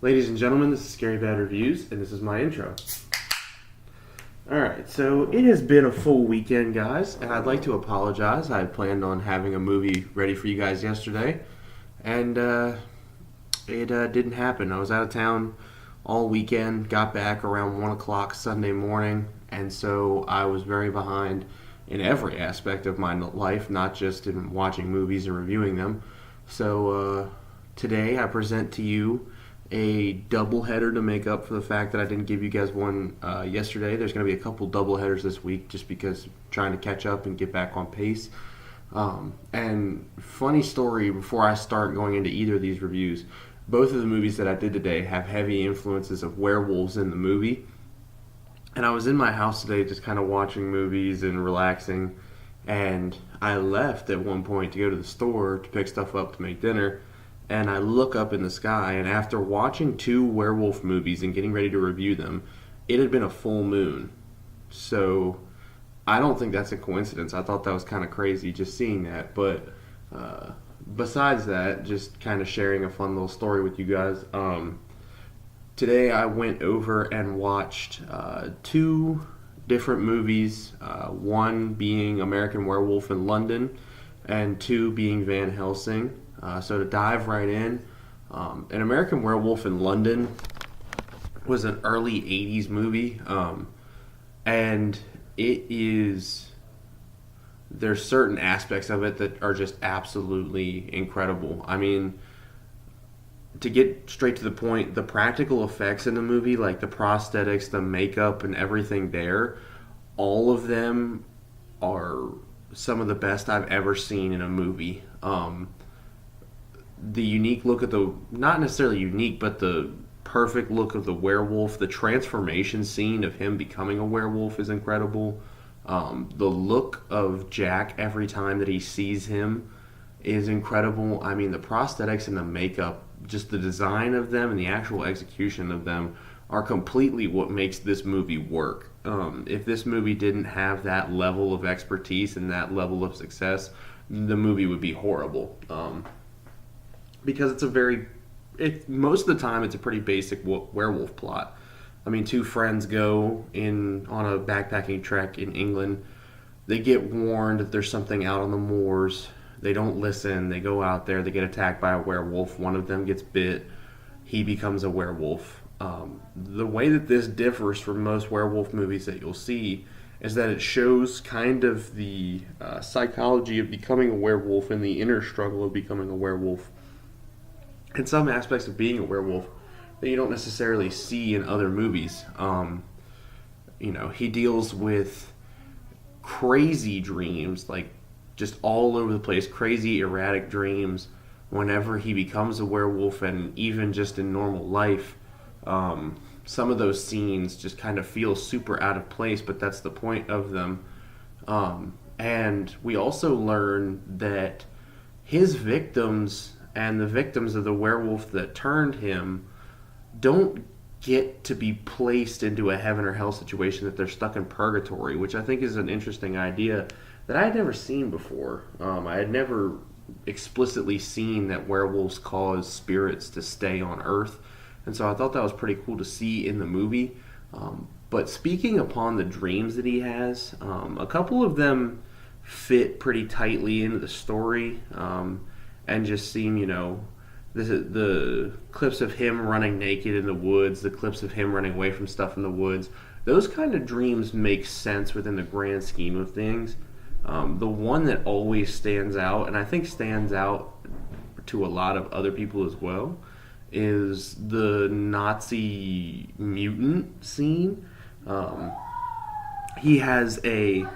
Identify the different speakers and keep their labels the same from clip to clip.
Speaker 1: Ladies and gentlemen, this is Scary Bad Reviews, and this is my intro. Alright, so it has been a full weekend, guys, and I'd like to apologize. I had planned on having a movie ready for you guys yesterday, and it didn't happen. I was out of town all weekend, got back around 1 o'clock Sunday morning, and so I was very behind in every aspect of my life, not just in watching movies and reviewing them. So today I present to you a double header to make up for the fact that I didn't give you guys one yesterday. There's going to be a couple double headers this week just because I'm trying to catch up and get back on pace. And funny story before I start going into either of these reviews, both of the movies that I did today have heavy influences of werewolves in the movie. And I was in my house today just kind of watching movies and relaxing. And I left at one point to go to the store to pick stuff up to make dinner. And I look up in the sky, and after watching two werewolf movies and getting ready to review them, it had been a full moon. So I don't think that's a coincidence. I thought that was kind of crazy just seeing that. But besides that, just kind of sharing a fun little story with you guys. Today I went over and watched two different movies, one being American Werewolf in London, and two being Van Helsing. So to dive right in, An American Werewolf in London was an early 80s movie, and there's certain aspects of it that are just absolutely incredible. I mean, to get straight to the point, the practical effects in the movie, like the prosthetics, the makeup, and everything there, all of them are some of the best I've ever seen in a movie. The unique look of not necessarily unique, but the perfect look of the werewolf, the transformation scene of him becoming a werewolf is incredible. The look of Jack every time that he sees him is incredible. I mean, the prosthetics and the makeup, just the design of them and the actual execution of them are completely what makes this movie work. If this movie didn't have that level of expertise and that level of success, the movie would be horrible. Because most of the time it's a pretty basic werewolf plot. I mean, two friends go on a backpacking trek in England. They get warned that there's something out on the moors. They don't listen. They go out there. They get attacked by a werewolf. One of them gets bit. He becomes a werewolf. The way that this differs from most werewolf movies that you'll see is that it shows kind of the psychology of becoming a werewolf and the inner struggle of becoming a werewolf, and some aspects of being a werewolf that you don't necessarily see in other movies. He deals with crazy dreams, like just all over the place, crazy erratic dreams whenever he becomes a werewolf, and even just in normal life. Some of those scenes just kind of feel super out of place, but that's the point of them. And we also learn that his victims and the victims of the werewolf that turned him don't get to be placed into a heaven or hell situation, that they're stuck in purgatory, which I think is an interesting idea that I had never seen before. I had never explicitly seen that werewolves cause spirits to stay on Earth, and so I thought that was pretty cool to see in the movie. But speaking upon the dreams that he has, a couple of them fit pretty tightly into the story, and just seem, the clips of him running naked in the woods, the clips of him running away from stuff in the woods, those kind of dreams make sense within the grand scheme of things. The one that always stands out, and I think stands out to a lot of other people as well, is the Nazi mutant scene. He has a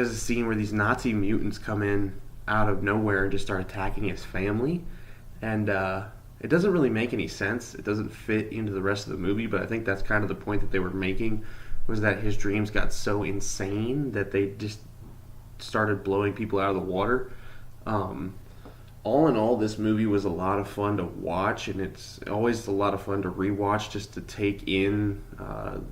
Speaker 1: scene where these Nazi mutants come in out of nowhere and just start attacking his family, and it doesn't really make any sense. It doesn't fit into the rest of the movie, but I think that's kind of the point that they were making, was that his dreams got so insane that they just started blowing people out of the water. All in all, this movie was a lot of fun to watch, and it's always a lot of fun to rewatch just to take in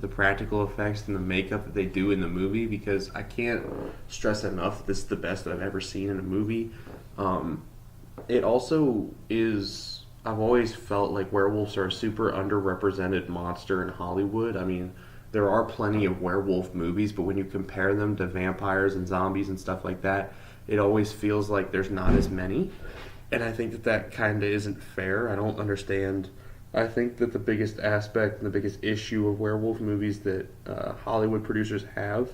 Speaker 1: the practical effects and the makeup that they do in the movie, because I can't stress enough that this is the best that I've ever seen in a movie. It also is I've always felt like werewolves are a super underrepresented monster in Hollywood. I mean, there are plenty of werewolf movies, but when you compare them to vampires and zombies and stuff like that, it always feels like there's not as many. And I think that that kind of isn't fair. I don't understand. I think that the biggest aspect and the biggest issue of werewolf movies that Hollywood producers have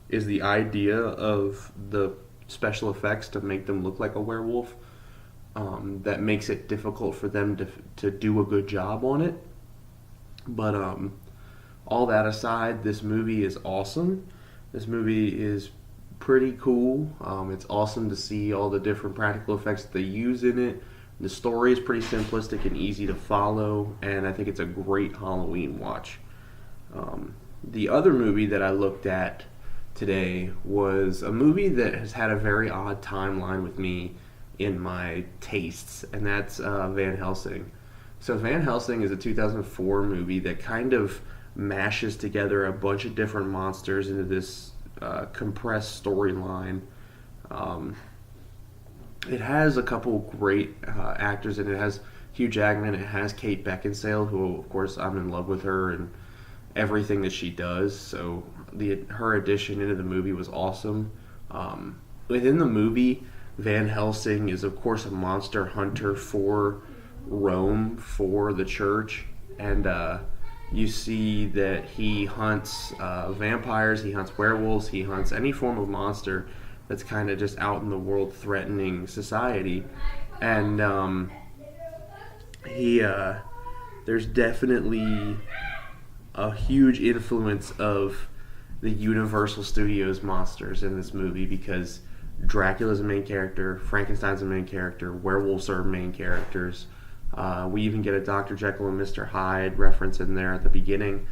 Speaker 1: is the idea of the special effects to make them look like a werewolf. That makes it difficult for them to do a good job on it. But all that aside, this movie is awesome. This movie is pretty cool. It's awesome to see all the different practical effects that they use in it. The story is pretty simplistic and easy to follow, and I think it's a great Halloween watch. The other movie that I looked at today was a movie that has had a very odd timeline with me in my tastes, and that's Van Helsing. So Van Helsing is a 2004 movie that kind of mashes together a bunch of different monsters into this compressed storyline. Um, it has a couple great actors in it. It has Hugh Jackman. It has Kate Beckinsale, who of course I'm in love with her and everything that she does. So her addition into the movie was awesome. Within the movie, Van Helsing is of course a monster hunter for Rome, for the church, and you see that he hunts vampires, he hunts werewolves, he hunts any form of monster that's kind of just out in the world threatening society. And he there's definitely a huge influence of the Universal Studios monsters in this movie, because Dracula's a main character, Frankenstein's a main character, werewolves are main characters. We even get a Dr. Jekyll and Mr. Hyde reference in there at the beginning.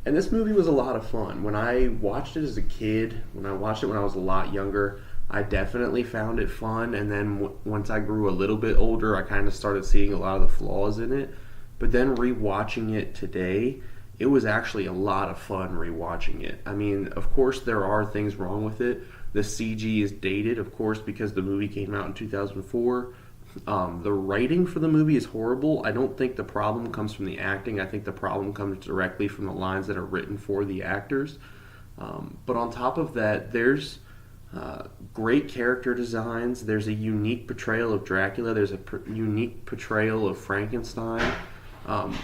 Speaker 1: And this movie was a lot of fun. When I watched it as a kid, when I watched it when I was a lot younger, I definitely found it fun. And then once I grew a little bit older, I kind of started seeing a lot of the flaws in it. But then rewatching it today, it was actually a lot of fun rewatching it. I mean, of course, there are things wrong with it. The CG is dated, of course, because the movie came out in 2004. The writing for the movie is horrible. I don't think the problem comes from the acting. I think the problem comes directly from the lines that are written for the actors. But on top of that, there's great character designs. There's a unique portrayal of Dracula. There's a unique portrayal of Frankenstein.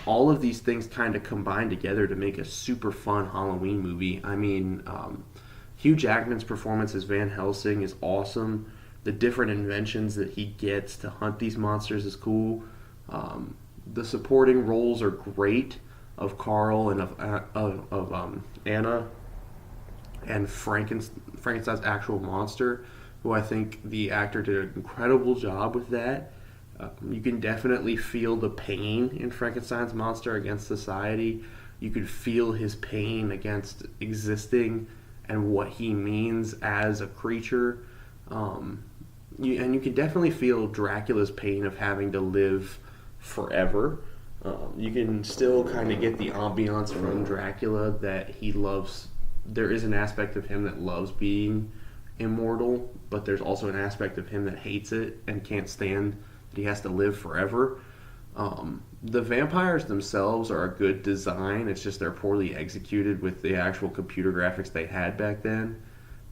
Speaker 1: All of these things kind of combine together to make a super fun Halloween movie. I mean, Hugh Jackman's performance as Van Helsing is awesome. The different inventions that he gets to hunt these monsters is cool. The supporting roles are great, of Carl and of Anna and Frankenstein's actual monster, who I think the actor did an incredible job with that. You can definitely feel the pain in Frankenstein's monster against society. You can feel his pain against existing and what he means as a creature. And you can definitely feel Dracula's pain of having to live forever. You can still kind of get the ambiance from Dracula that he loves. There is an aspect of him that loves being immortal, but there's also an aspect of him that hates it and can't stand that he has to live forever. The vampires themselves are a good design. It's just they're poorly executed with the actual computer graphics they had back then.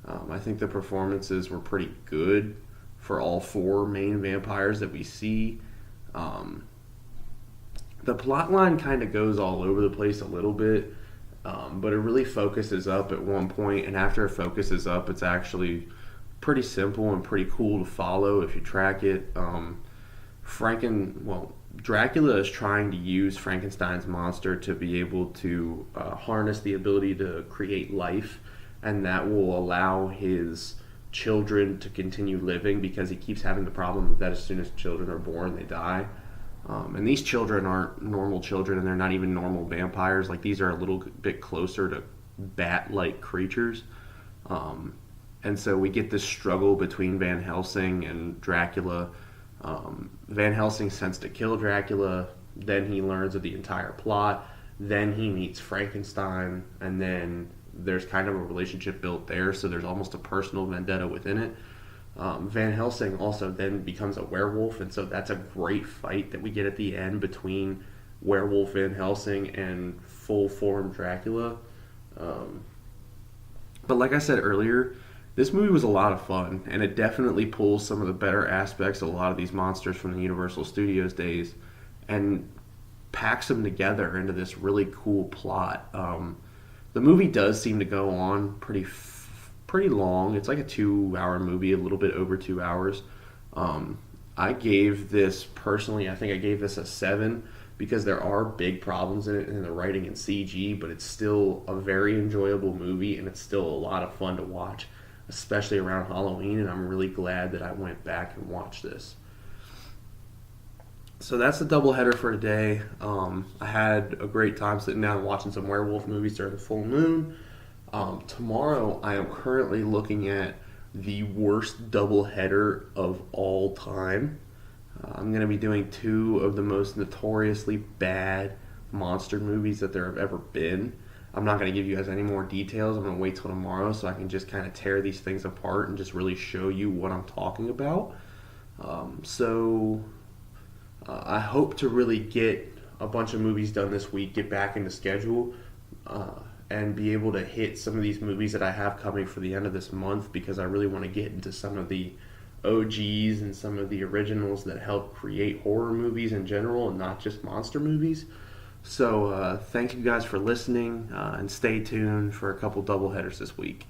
Speaker 1: I think the performances were pretty good for all four main vampires that we see. The plot line kind of goes all over the place a little bit, but it really focuses up at one point, and after it focuses up, it's actually pretty simple and pretty cool to follow if you track it. Dracula is trying to use Frankenstein's monster to be able to harness the ability to create life, and that will allow his children to continue living, because he keeps having the problem that as soon as children are born, they die. And these children aren't normal children, and they're not even normal vampires. Like, these are a little bit closer to bat-like creatures. And so we get this struggle between Van Helsing and Dracula. Van Helsing sends to kill Dracula, then he learns of the entire plot, then he meets Frankenstein, and then there's kind of a relationship built there, so there's almost a personal vendetta within it. Van Helsing also then becomes a werewolf, and so that's a great fight that we get at the end between werewolf Van Helsing and full form Dracula. Um, but like I said earlier, this movie was a lot of fun, and it definitely pulls some of the better aspects of a lot of these monsters from the Universal Studios days and packs them together into this really cool plot. The movie does seem to go on pretty long. It's like a 2 hour movie, a little bit over 2 hours. Um, I gave this personally. I think I gave this a 7 because there are big problems in it in the writing and CG, but it's still a very enjoyable movie and it's still a lot of fun to watch, especially around Halloween. And I'm really glad that I went back and watched this. So that's the doubleheader for today. I had a great time sitting down and watching some werewolf movies during the full moon. Tomorrow, I am currently looking at the worst doubleheader of all time. I'm going to be doing two of the most notoriously bad monster movies that there have ever been. I'm not going to give you guys any more details. I'm going to wait till tomorrow so I can just kind of tear these things apart and just really show you what I'm talking about. I hope to really get a bunch of movies done this week, get back into schedule, and be able to hit some of these movies that I have coming for the end of this month because I really want to get into some of the OGs and some of the originals that help create horror movies in general and not just monster movies. So thank you guys for listening and stay tuned for a couple doubleheaders this week.